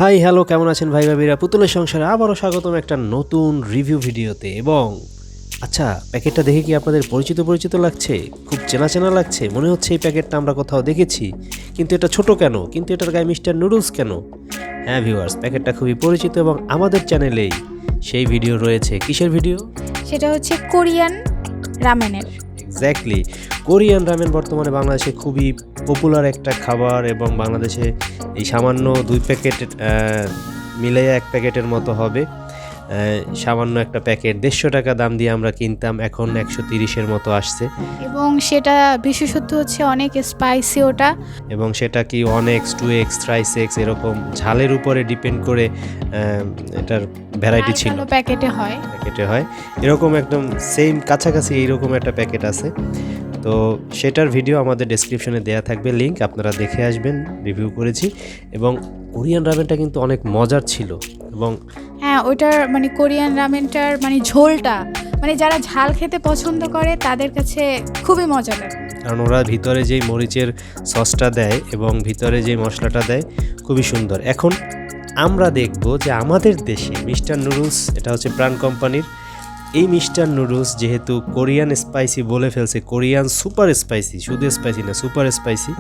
Hi hello, কেমন আছেন ভাই ভাবিরা? পুতুলের সংসারে আবারও স্বাগতম একটা নতুন রিভিউ ভিডিওতে। এবং আচ্ছা, প্যাকেটটা দেখে কি আপনাদের পরিচিত পরিচিত লাগছে? খুব চেনা চেনা লাগছে? মনে হচ্ছে এই প্যাকেটটা আমরা কোথাও দেখেছি, কিন্তু এটা ছোট কেন? কিন্তু এটার গায়ে মিস্টার নুডলস কেন? হ্যাঁ ভিউয়ার্স, প্যাকেটটা খুবই পরিচিত এবং আমাদের চ্যানেলেই সেই ভিডিও রয়েছে। কিসের ভিডিও? সেটা হচ্ছে কোরিয়ান রামেনের। এক্স্যাক্টলি, কোরিয়ান রামেন বর্তমানে বাংলাদেশে খুবই পপুলার একটা খাবার, এবং বাংলাদেশে এই সামান্য 2 প্যাকেট মিলে এক প্যাকেটের মতো হবে। সামান্য একটা প্যাকেট 150 টাকা দাম দিয়ে আমরা কিনতাম, এখন 130-এর মতো আসছে। এবং সেটা বিশেষত্ব হচ্ছে অনেক স্পাইসি ওটা, এবং সেটা কি 1x 2x 3x এরকম ঝালের উপরে ডিপেন্ড করে এটার ভ্যারাইটি ছিল। প্যাকেটে হয় এরকম একদম সেম কাছাকাছি এইরকম একটা প্যাকেট আছে। তো সেটার ভিডিও আমাদের ডেসক্রিপশনে দেওয়া থাকবে, লিংক, আপনারা দেখে আসবেন। রিভিউ করেছি এবং কোরিয়ান রামেনটা কিন্তু অনেক মজার ছিল। এবং হ্যাঁ, ওইটার মানে কোরিয়ান রামেনটার মানে ঝোলটা, মানে যারা ঝাল খেতে পছন্দ করে তাদের কাছে খুবই মজাদার, কারণ ওরা ভিতরে যেই মরিচের সসটা দেয় এবং ভিতরে যেই মশলাটা দেয় খুবই সুন্দর। এখন আমরা দেখব যে আমাদের দেশে মিস্টার নুডলস, এটা হচ্ছে প্রাণ কোম্পানির, এই মিস্টার নুডলস যেহেতু কোরিয়ান স্পাইসি বলে ফেলছে, কোরিয়ান সুপার স্পাইসি, শুধু স্পাইসি না সুপার স্পাইসি,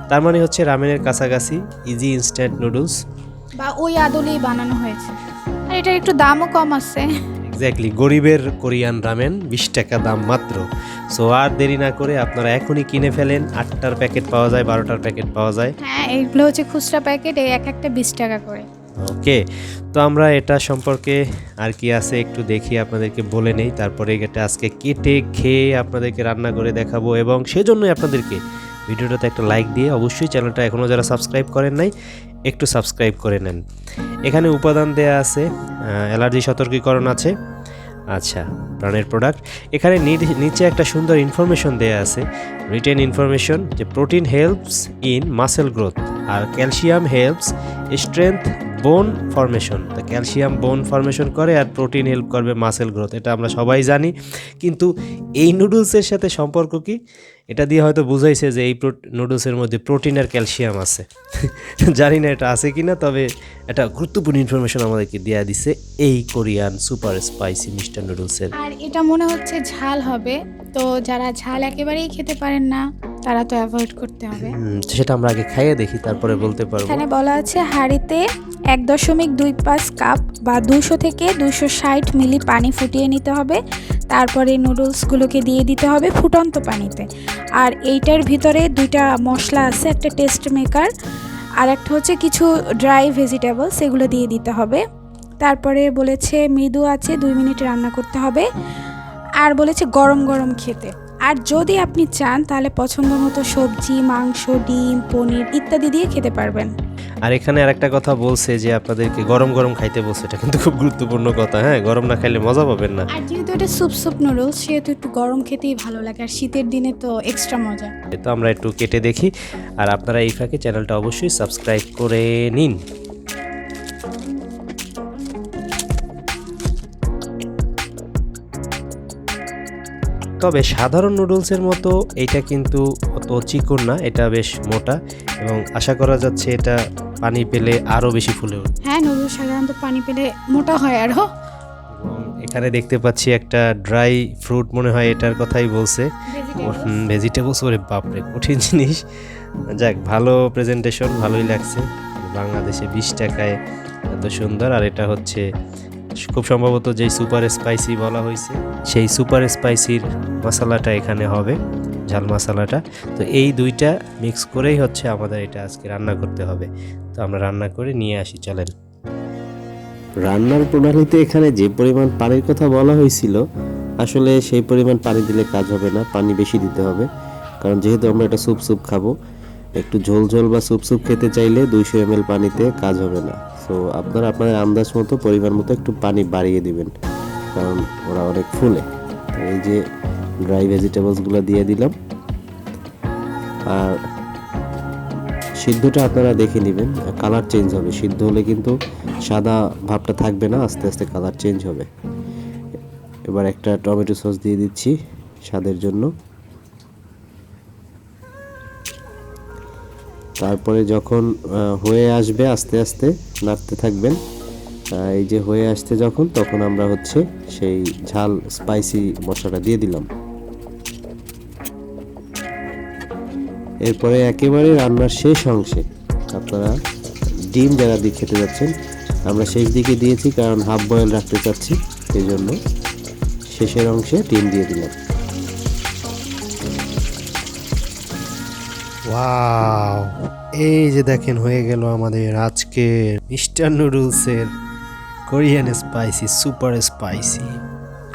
তার মানে হচ্ছে রামেনের কাছাকাছি ইজি ইনস্ট্যান্ট নুডলস বা ওই আদলেই বানানো হয়েছে। আর এটার একটু দামও কম আছে। এক্স্যাক্টলি, গরিবের কোরিয়ান রামেন 20 টাকা দাম মাত্র। সো আর দেরি না করে আপনারা এখনই কিনে ফেলেন। 8টার প্যাকেট পাওয়া যায়, 12টার প্যাকেট পাওয়া যায়। হ্যাঁ, এইগুলো হচ্ছে খুচরা প্যাকেট, এই এক একটা 20 টাকা করে। ওকে, তো আমরা এটা সম্পর্কে আর কি আছে একটু দেখি, আপনাদেরকে বলে নেই, তারপরে এটা আজকে কেটে খেয়ে আপনাদেরকে রান্না করে দেখাবো। এবং সেজন্যই আপনাদেরকে ভিডিওটাতে একটা লাইক দিয়ে অবশ্যই চ্যানেলটা এখনও যারা সাবস্ক্রাইব করেন নাই একটু সাবস্ক্রাইব করে নেন। এখানে উপাদান দেয়া আছে, অ্যালার্জি সতর্কীকরণ আছে। আচ্ছা, প্রাণের প্রোডাক্ট। এখানে নিচে একটা সুন্দর ইনফরমেশন দেয়া আছে, রিটেন ইনফরমেশন, যে protein helps in muscle growth আর calcium helps strength bone formation. তা ক্যালসিয়াম বোন ফর্মেশন করে আর প্রোটিন হেল্প করবে মাসেল গ্রোথ, এটা আমরা সবাই জানি। কিন্তু এই নুডলসের সাথে সম্পর্ক কি? এটা দিয়ে হয়তো বুঝাইছে যে এই নুডলসের মধ্যে প্রোটিন আর ক্যালসিয়াম আছে। জানি না এটা আছে কি না, তবে এটা গুরুত্বপূর্ণ ইনফরমেশন আমাদেরকে দেওয়া দিছে এই কোরিয়ান সুপার স্পাইসি মিস্টার নুডলসের। আর এটা মনে হচ্ছে ঝাল হবে, তো যারা ঝাল একেবারেই খেতে পারেন না তারা তো অ্যাভয়েড করতে হবে। সেটা আমরা আগে খাইয়ে দেখি, তারপরে বলতে পারবো। এখানে বলা আছে হাঁড়িতে 1.25 কাপ বা 200 থেকে 260 মিলি পানি ফুটিয়ে নিতে হবে। তারপরে নুডলসগুলোকে দিয়ে দিতে হবে ফুটন্ত পানিতে। আর এইটার ভিতরে 2টা মশলা আছে, একটা টেস্ট মেকার আর একটা হচ্ছে কিছু ড্রাই ভেজিটেবল, সেগুলো দিয়ে দিতে হবে। তারপরে বলেছে মৃদু আছে 2 মিনিট রান্না করতে হবে। আর বলেছে গরম গরম খেতে। আর যদি আপনি চান তাহলে পছন্দ মতো সবজি, মাংস, ডিম, পনির ইত্যাদি দিয়ে খেতে পারবেন। আর এখানে আরেকটা কথা বলছে যে আপনাদেরকে গরম গরম খাইতে বলছে, এটা কিন্তু খুব গুরুত্বপূর্ণ কথা। হ্যাঁ, গরম না খাইলে মজা পাবেন না। আর যেহেতু এটা স্যুপ নুডলস, সেহেতু একটু গরম খেতেই ভালো লাগে, আর শীতের দিনে তো এক্সট্রা মজা। তো আমরা একটু কেটে দেখি, আর আপনারা এই ফাঁকে চ্যানেলটা অবশ্যই সাবস্ক্রাইব করে নিন। তবে সাধারণ নুডলসের মতো এটা কিন্তু অত চিকন না, এটা বেশ মোটা, এবং আশা করা যাচ্ছে এটা পানি পেলে আরও বেশি ফুলে উঠবে। হ্যাঁ, নুডলস সাধারণত পানি পেলে মোটা হয় আরও। এবং এখানে দেখতে পাচ্ছি একটা ড্রাই ফ্রুট, মনে হয় এটার কথাই বলছে, ভেজিটেবলস। ওরে বাপরে, কঠিন জিনিস। যাক, ভালো প্রেজেন্টেশন, ভালোই লাগছে। বাংলাদেশে 20 টাকায় এত সুন্দর। আর এটা হচ্ছে খুব সম্ভবত যেই সুপার স্পাইসি বলা হয়েছে সেই সুপার স্পাইসির মশলাটা এখানে হবে, ঝাল মশলাটা। তো এই দুইটা মিক্স করেই হচ্ছে আমাদের এটা আজকে রান্না করতে হবে। তো আমরা রান্না করে নিয়ে আসি, চলেন। রান্নার প্রণালীতে এখানে যে পরিমাণ পানির কথা বলা হয়েছিল, আসলে সেই পরিমাণ পানি দিলে কাজ হবে না, পানি বেশি দিতে হবে। কারণ যেহেতু আমরা এটা স্যুপ খাবো, একটু ঝোল ঝোল বা স্যুপ খেতে চাইলে 200 ml পানিতে কাজ হবে না। সো আপনারা আপনাদের আন্দাজ মতো, পরিমাণ মতো একটু পানি বাড়িয়ে দিবেন, কারণ ওরা অনেক ফুলে। এই যে ড্রাই ভেজিটেবলসগুলো দিয়ে দিলাম। আর সিদ্ধটা আপনারা দেখে নেবেন, কালার চেঞ্জ হবে। সিদ্ধ হলে কিন্তু সাদা ভাবটা থাকবে না, আস্তে আস্তে কালার চেঞ্জ হবে। এবার একটা টমেটো সস দিয়ে দিচ্ছি স্বাদের জন্য। তারপরে যখন হয়ে আসবে আস্তে আস্তে নাড়তে থাকবেন। এই যে হয়ে আসতে যখন, তখন আমরা হচ্ছে সেই ঝাল স্পাইসি মশলাটা দিয়ে দিলাম। এরপরে একেবারে রান্নার শেষ অংশে আপনারা ডিম যারা দিয়ে খেতে যাচ্ছেন, আমরা শেষ দিকে দিয়েছি কারণ হাফ বয়েল রাখতে চাচ্ছি, এই জন্য শেষের অংশে ডিম দিয়ে দিলাম। ওয়াও, এই যে দেখেন হয়ে গেল আমাদের আজকের মিস্টার নুডলসের কোরিয়ান স্পাইসি, সুপার স্পাইসি।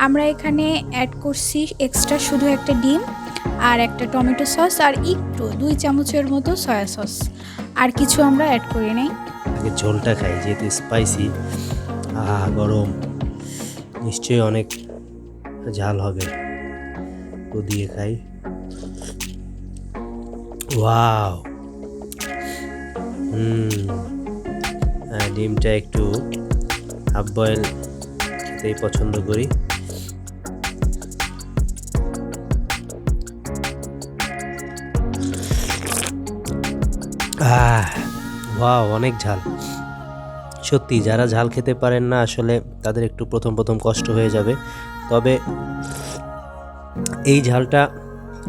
আমরা এখানে অ্যাড করছি এক্সট্রা শুধু একটা ডিম আর একটা টমেটো সস আর একটু 2 চামচের মতো সয়া সস, আর কিছু আমরা অ্যাড করি নাই। আগে ঝোলটা খাই, যেহেতু স্পাইসি, গরম, নিশ্চয়ই অনেক ঝাল হবে, তো দিয়ে খাই। ওয়াও, ডিমটা একটু হাফ বয়েল খেতেই পছন্দ করি। ওয়াও, অনেক ঝাল। সত্যি যারা ঝাল খেতে পারেন না আসলে তাদের একটু প্রথম প্রথম কষ্ট হয়ে যাবে, তবে এই ঝালটা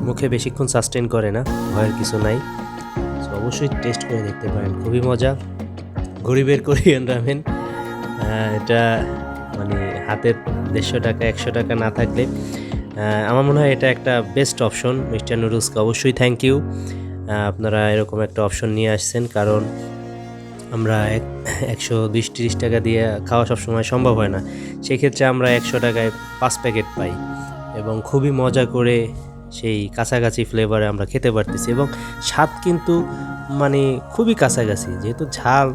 মুখে বেশিক্ষণ সাস্টেন করে না, ভয়ের কিছু নাই। তো অবশ্যই টেস্ট করে দেখতে পারেন, খুবই মজা। গরিবের কোরিয়ান রামেন, এটা মানে হাতের 150 টাকা 100 টাকা না থাকলে আমার মনে হয় এটা একটা বেস্ট অপশন। মিস্টার নুডলসকে অবশ্যই থ্যাংক ইউ, আপনারা এরকম একটা অপশন নিয়ে আসছেন, কারণ আমরা 120-30 টাকা দিয়ে খাওয়া সবসময় সম্ভব হয় না। সেক্ষেত্রে আমরা 100 টাকায় 5 প্যাকেট পাই এবং খুবই মজা করে সেই কাছাকাছি ফ্লেভারে আমরা খেতে পারতেছি, এবং স্বাদ কিন্তু মানে খুবই কাছাকাছি, যেহেতু ঝাল।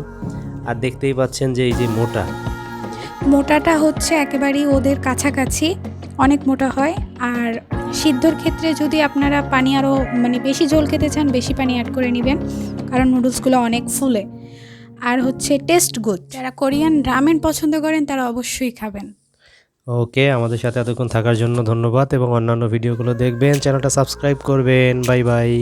আর দেখতেই পাচ্ছেন যে এই যে মোটাটা হচ্ছে একেবারেই ওদের কাছাকাছি, অনেক মোটা হয়। আর সিদ্ধর ক্ষেত্রে যদি আপনারা পানি আরও মানে বেশি ঝোল খেতে চান, বেশি পানি অ্যাড করে নেবেন, কারণ নুডলসগুলো অনেক ফুলে। আর হচ্ছে টেস্ট গুড, যারা কোরিয়ান রামেন পছন্দ করেন তারা অবশ্যই খাবেন। ওকে, আমাদের সাথে এতক্ষণ থাকার জন্য ধন্যবাদ, এবং অন্যান্য ভিডিওগুলো দেখবেন, চ্যানেলটা সাবস্ক্রাইব করবেন। Bye bye.